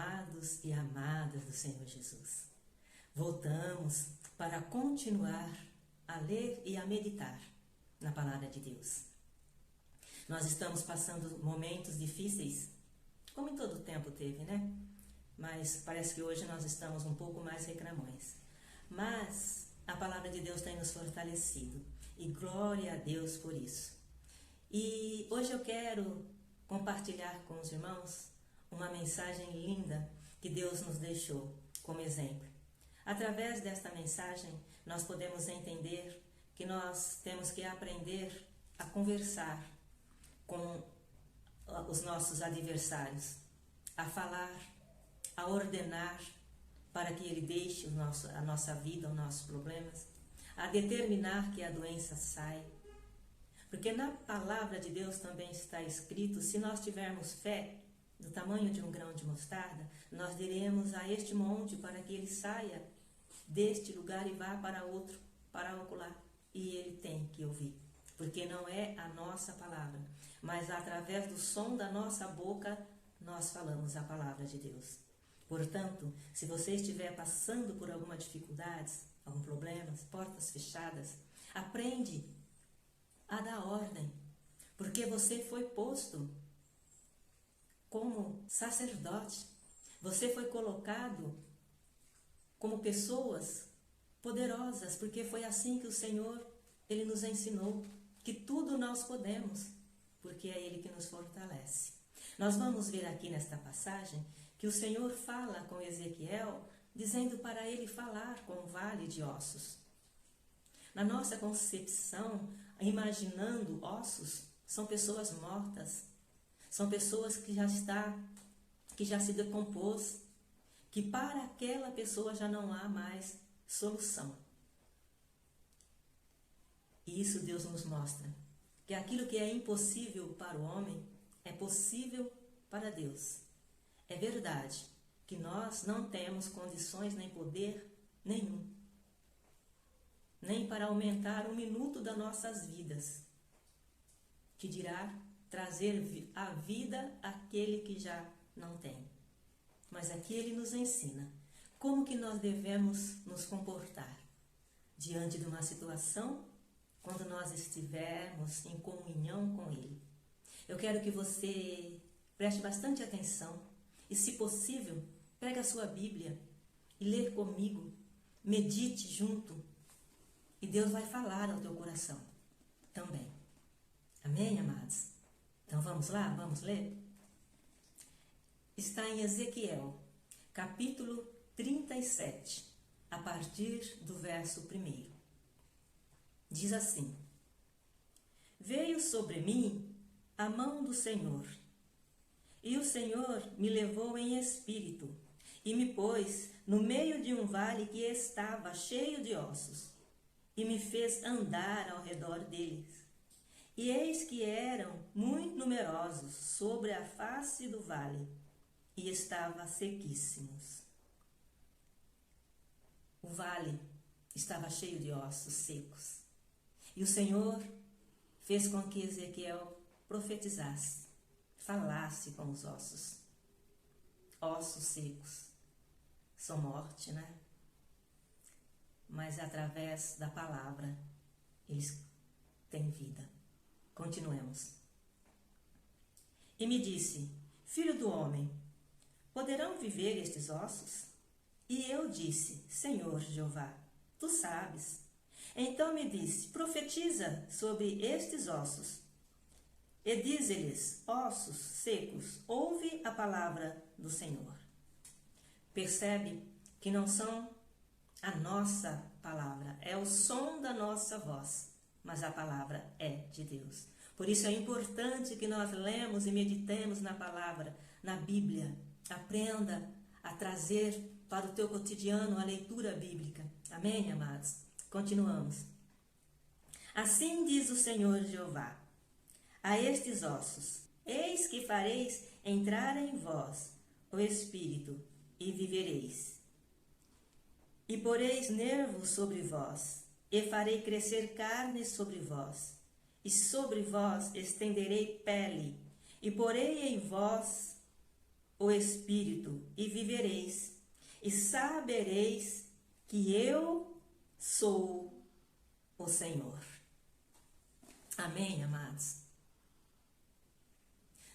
amados e amadas do Senhor Jesus. Voltamos para continuar a ler e a meditar na Palavra de Deus. Nós estamos passando momentos difíceis, como em todo tempo teve, né? Mas parece que hoje nós estamos um pouco mais reclamões. Mas a Palavra de Deus tem nos fortalecido e glória a Deus por isso. E hoje eu quero compartilhar com os irmãos uma mensagem linda que Deus nos deixou como exemplo. Através desta mensagem, nós podemos entender que nós temos que aprender a conversar com os nossos adversários, a falar, a ordenar para que ele deixe a nossa vida, os nossos problemas, a determinar que a doença saia. Porque na palavra de Deus também está escrito, se nós tivermos fé do tamanho de um grão de mostarda, nós diremos a este monte para que ele saia deste lugar e vá para outro, para ocular. E ele tem que ouvir, porque não é a nossa palavra, mas através do som da nossa boca, nós falamos a palavra de Deus. Portanto, se você estiver passando por alguma dificuldade, algum problema, portas fechadas, aprende a dar ordem, porque você foi posto como sacerdote, você foi colocado como pessoas poderosas, porque foi assim que o Senhor, Ele nos ensinou, que tudo nós podemos, porque é Ele que nos fortalece. Nós vamos ver aqui nesta passagem que o Senhor fala com Ezequiel, dizendo para ele falar com o vale de ossos. Na nossa concepção, imaginando ossos, são pessoas mortas, são pessoas que já se decompôs, que para aquela pessoa já não há mais solução. E isso Deus nos mostra, que aquilo que é impossível para o homem é possível para Deus. É verdade que nós não temos condições nem poder nenhum, nem para aumentar um minuto das nossas vidas, que dirá trazer a vida àquele que já não tem. Mas aqui ele nos ensina como que nós devemos nos comportar diante de uma situação quando nós estivermos em comunhão com ele. Eu quero que você preste bastante atenção e, se possível, pegue a sua Bíblia e lê comigo, medite junto e Deus vai falar ao teu coração também. Amém, amados? Então vamos lá, vamos ler? Está em Ezequiel, capítulo 37, a partir do verso 1. Diz assim: Veio sobre mim a mão do Senhor, e o Senhor me levou em espírito, e me pôs no meio de um vale que estava cheio de ossos, e me fez andar ao redor deles. E eis que eram muito numerosos sobre a face do vale, e estavam sequíssimos. O vale estava cheio de ossos secos. E o Senhor fez com que Ezequiel profetizasse, falasse com os ossos. Ossos secos são morte, né? Mas através da palavra eles têm vida. Continuemos. E me disse: Filho do homem, poderão viver estes ossos? E eu disse: Senhor Jeová, tu sabes. Então me disse: Profetiza sobre estes ossos. E dize-lhes: Ossos secos, ouve a palavra do Senhor. Percebe que não são a nossa palavra, é o som da nossa voz, mas a palavra é de Deus. Por isso é importante que nós lemos e meditemos na palavra, na Bíblia. Aprenda a trazer para o teu cotidiano a leitura bíblica. Amém, amados? Continuamos. Assim diz o Senhor Jeová a estes ossos: Eis que fareis entrar em vós o Espírito, e vivereis. E poreis nervos sobre vós, e farei crescer carne sobre vós, e sobre vós estenderei pele, e porei em vós o Espírito e vivereis, e sabereis que eu sou o Senhor. Amém, amados?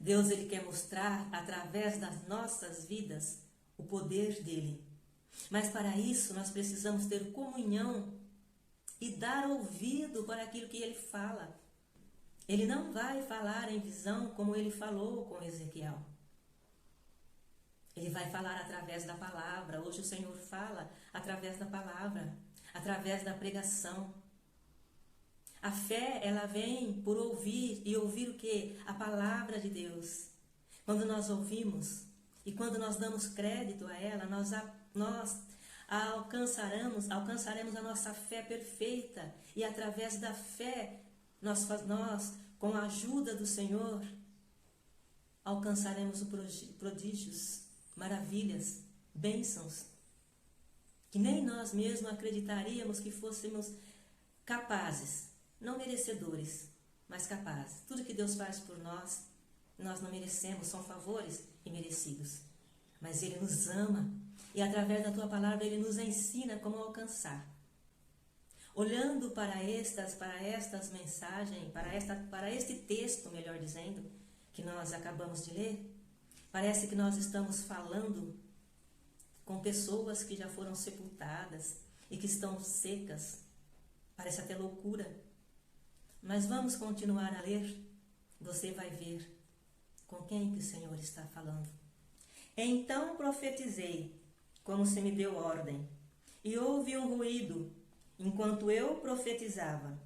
Deus, Ele quer mostrar através das nossas vidas o poder dEle. Mas para isso nós precisamos ter comunhão e dar ouvido para aquilo que Ele fala. Ele não vai falar em visão como Ele falou com Ezequiel. Ele vai falar através da palavra. Hoje o Senhor fala através da palavra, através da pregação. A fé, ela vem por ouvir, e ouvir o quê? A palavra de Deus. Quando nós ouvimos e quando nós damos crédito a ela, nós alcançaremos a nossa fé perfeita. E através da fé, nós, com a ajuda do Senhor, alcançaremos prodígios, maravilhas, bênçãos, que nem nós mesmos acreditaríamos que fôssemos capazes. Não merecedores, mas capazes. Tudo que Deus faz por nós, nós não merecemos, são favores imerecidos. Mas Ele nos ama e através da Tua palavra Ele nos ensina como alcançar. Olhando para estas mensagens, para este texto, melhor dizendo, que nós acabamos de ler, parece que nós estamos falando com pessoas que já foram sepultadas e que estão secas. Parece até loucura. Mas vamos continuar a ler. Você vai ver com quem que o Senhor está falando. Então profetizei, como se me deu ordem, e houve um ruído enquanto eu profetizava.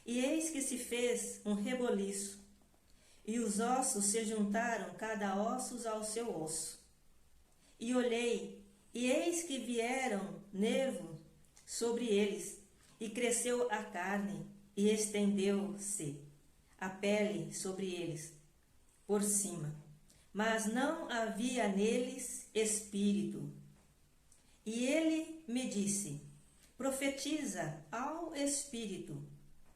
E eis que se fez um reboliço, e os ossos se juntaram, cada osso ao seu osso. E olhei, e eis que vieram nervos sobre eles, e cresceu a carne, e estendeu-se a pele sobre eles, por cima. Mas não havia neles espírito. E ele me disse, profetiza ao espírito,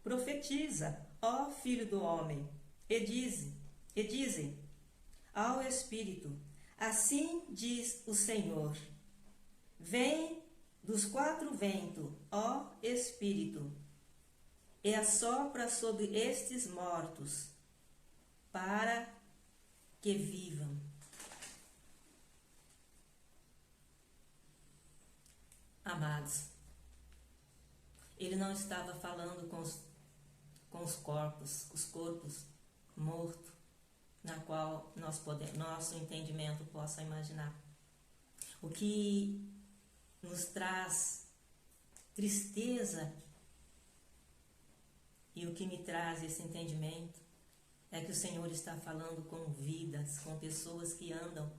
profetiza, ó filho do homem, e dize ao espírito, assim diz o Senhor, vem dos quatro ventos, ó espírito, e assopra sobre estes mortos, para que vivam. Amados, Ele não estava falando com os corpos mortos, na qual nosso entendimento possa imaginar. O que nos traz tristeza e o que me traz esse entendimento é que o Senhor está falando com vidas, com pessoas que andam,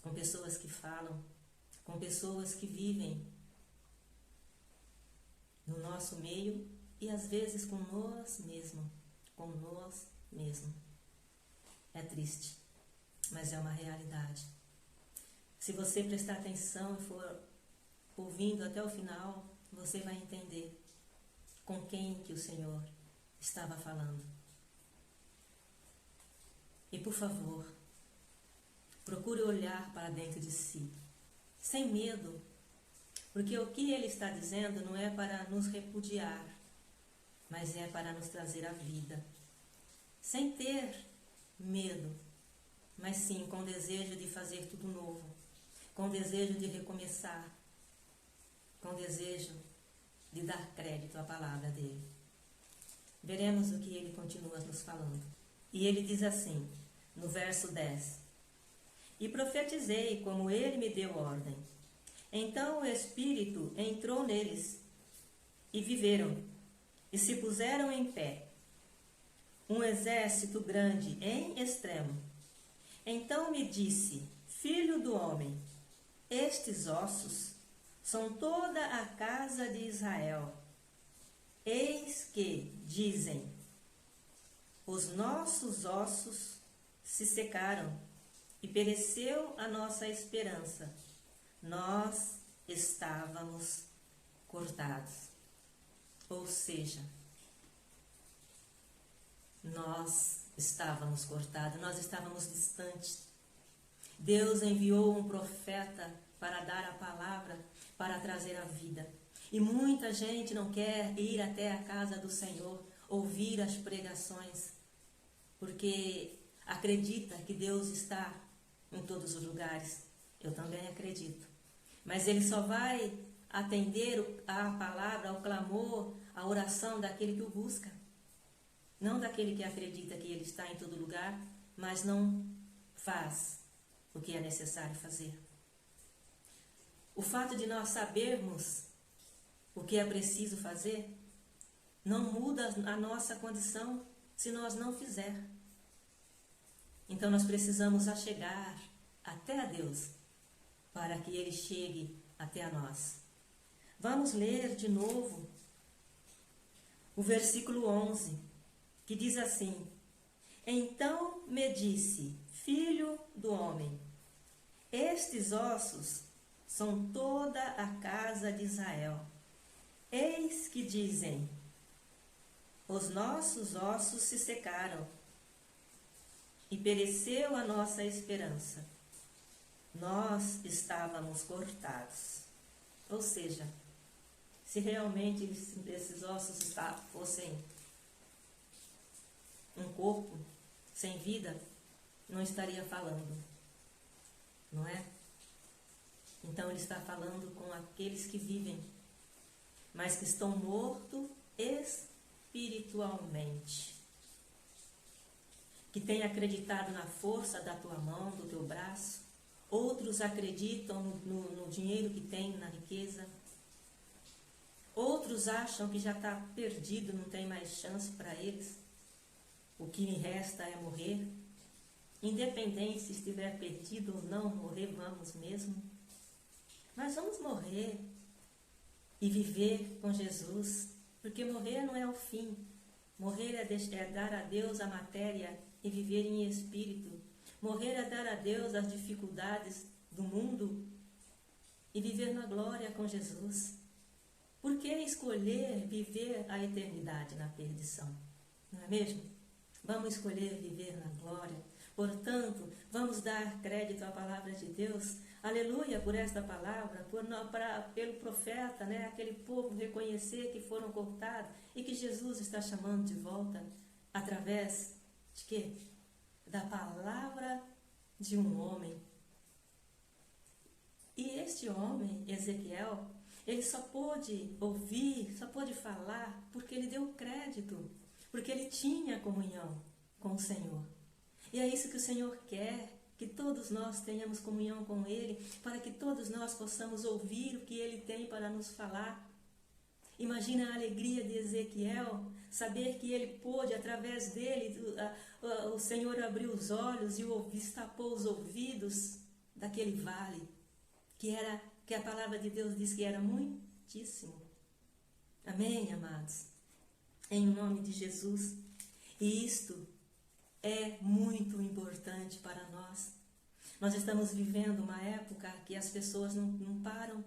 com pessoas que falam, com pessoas que vivem no nosso meio e às vezes com nós mesmos. É triste, mas é uma realidade. Se você prestar atenção e for ouvindo até o final, você vai entender com quem que o Senhor estava falando. E por favor, procure olhar para dentro de si, sem medo, porque o que Ele está dizendo não é para nos repudiar, mas é para nos trazer a vida, sem ter medo, mas sim com desejo de fazer tudo novo, com desejo de recomeçar, com desejo de dar crédito à palavra dele. Veremos o que ele continua nos falando. E ele diz assim, no verso 10, e profetizei como ele me deu ordem. Então o Espírito entrou neles, e viveram, e se puseram em pé, um exército grande em extremo. Então me disse, filho do homem, estes ossos são toda a casa de Israel. Eis que, dizem, os nossos ossos se secaram e pereceu a nossa esperança. Nós estávamos cortados. Ou seja, nós estávamos cortados, nós estávamos distantes. Deus enviou um profeta para dar a palavra, para trazer a vida. E muita gente não quer ir até a casa do Senhor, ouvir as pregações, porque acredita que Deus está em todos os lugares. Eu também acredito. Mas Ele só vai atender a palavra, ao clamor, a oração daquele que o busca. Não daquele que acredita que Ele está em todo lugar, mas não faz o que é necessário fazer. O fato de nós sabermos o que é preciso fazer não muda a nossa condição se nós não fizermos. Então nós precisamos achegar até a Deus para que Ele chegue até a nós. Vamos ler de novo o versículo 11, que diz assim: Então me disse, filho do homem, estes ossos são toda a casa de Israel. Eis que dizem, os nossos ossos se secaram e pereceu a nossa esperança. Nós estávamos cortados. Ou seja, se realmente esses ossos fossem um corpo sem vida, não estaria falando, não é? Então ele está falando com aqueles que vivem, mas que estão mortos espiritualmente, que têm acreditado na força da tua mão, do teu braço. Outros acreditam no dinheiro que tem, na riqueza. Outros acham que já está perdido, não tem mais chance para eles. O que me resta é morrer. Independente se estiver perdido ou não, morrer vamos mesmo. Mas vamos morrer e viver com Jesus, porque morrer não é o fim. Morrer é dar a Deus a matéria e viver em espírito. Morrer é dar a Deus as dificuldades do mundo e viver na glória com Jesus. Por que escolher viver a eternidade na perdição? Não é mesmo? Vamos escolher viver na glória. Portanto, vamos dar crédito à palavra de Deus. Aleluia por esta palavra, pelo profeta, né? Aquele povo reconhecer que foram cortados e que Jesus está chamando de volta através de quê? Da palavra de um homem. E este homem, Ezequiel, ele só pôde ouvir, só pôde falar porque ele deu crédito, porque ele tinha comunhão com o Senhor. E é isso que o Senhor quer, que todos nós tenhamos comunhão com Ele, para que todos nós possamos ouvir o que Ele tem para nos falar. Imagina a alegria de Ezequiel, saber que ele pôde, através dele, o Senhor abriu os olhos e destapou os ouvidos daquele vale, que a palavra de Deus diz que era muitíssimo. Amém, amados? Em nome de Jesus. E isto é muito importante para nós. Nós estamos vivendo uma época que as pessoas não param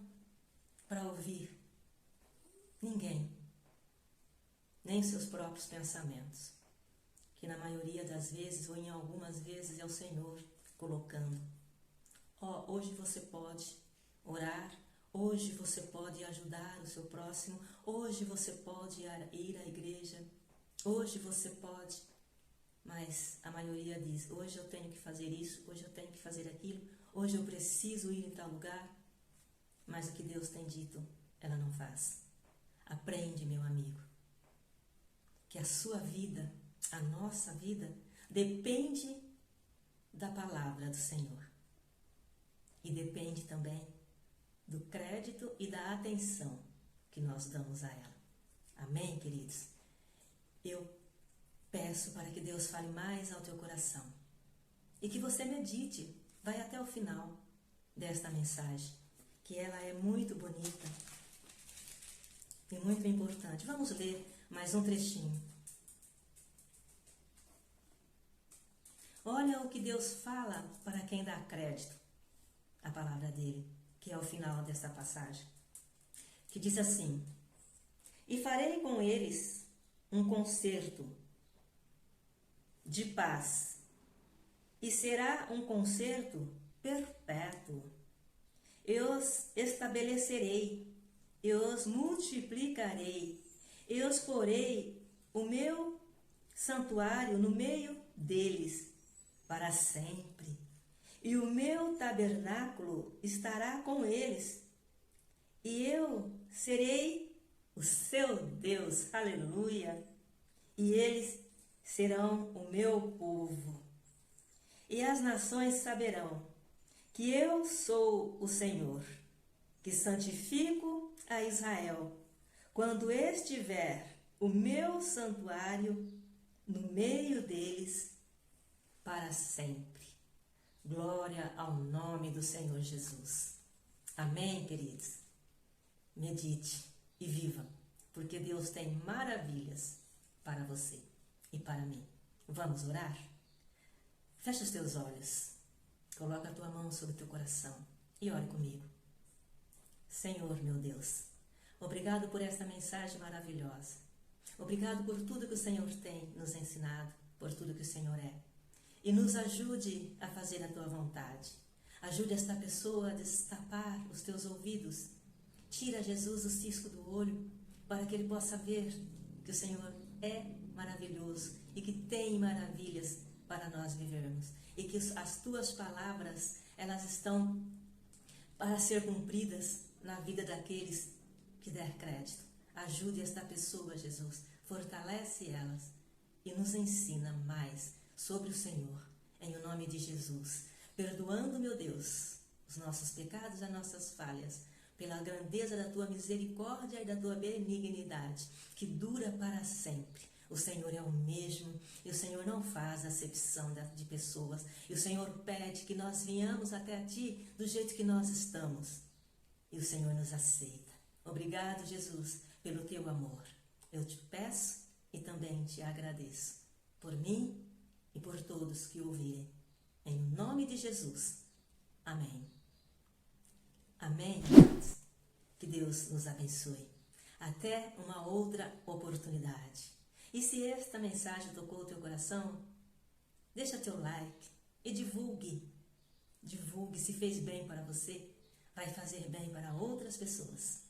para ouvir ninguém, nem seus próprios pensamentos, que na maioria das vezes, ou em algumas vezes, é o Senhor colocando. Hoje você pode orar, hoje você pode ajudar o seu próximo, hoje você pode ir à igreja, hoje você pode, mas a maioria diz, hoje eu tenho que fazer isso, hoje eu tenho que fazer aquilo, hoje eu preciso ir em tal lugar, mas o que Deus tem dito, ela não faz. Aprende, meu amigo, que a sua vida, a nossa vida, depende da palavra do Senhor. E depende também do crédito e da atenção que nós damos a ela. Amém, queridos? Eu peço para que Deus fale mais ao teu coração e que você medite, vai até o final desta mensagem, que ela é muito bonita e muito importante. Vamos ler mais um trechinho. Olha o que Deus fala para quem dá crédito à palavra dele, que é o final desta passagem, que diz assim: e farei com eles um concerto de paz, e será um concerto perpétuo. Eu os estabelecerei, eu os multiplicarei, eu os porei o meu santuário no meio deles para sempre. E o meu tabernáculo estará com eles, e eu serei o seu Deus, aleluia, e eles serão o meu povo. E as nações saberão que eu sou o Senhor, que santifico a Israel, quando estiver o meu santuário no meio deles para sempre. Glória ao nome do Senhor Jesus. Amém, queridos? Medite e viva, porque Deus tem maravilhas para você e para mim. Vamos orar? Fecha os teus olhos, coloca a tua mão sobre o teu coração e ore comigo. Senhor, meu Deus, obrigado por esta mensagem maravilhosa. Obrigado por tudo que o Senhor tem nos ensinado, por tudo que o Senhor é. E nos ajude a fazer a tua vontade. Ajude esta pessoa a destapar os teus ouvidos. Tira, Jesus, o cisco do olho, para que ele possa ver que o Senhor é maravilhoso e que tem maravilhas para nós vivermos. E que as tuas palavras, elas estão para ser cumpridas na vida daqueles que der crédito. Ajude esta pessoa, Jesus. Fortalece elas e nos ensina mais sobre o Senhor, em o nome de Jesus, perdoando, meu Deus, os nossos pecados e as nossas falhas, pela grandeza da tua misericórdia e da tua benignidade, que dura para sempre. O Senhor é o mesmo e o Senhor não faz acepção de pessoas. E o Senhor pede que nós venhamos até a ti do jeito que nós estamos. E o Senhor nos aceita. Obrigado, Jesus, pelo teu amor. Eu te peço e também te agradeço por mim e por todos que ouvirem. Em nome de Jesus. Amém. Amém, irmãos. Que Deus nos abençoe. Até uma outra oportunidade. E se esta mensagem tocou o teu coração, deixa teu like e divulgue. Divulgue, se fez bem para você, vai fazer bem para outras pessoas.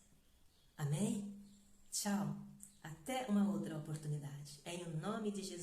Amém? Tchau. Até uma outra oportunidade. Em o nome de Jesus.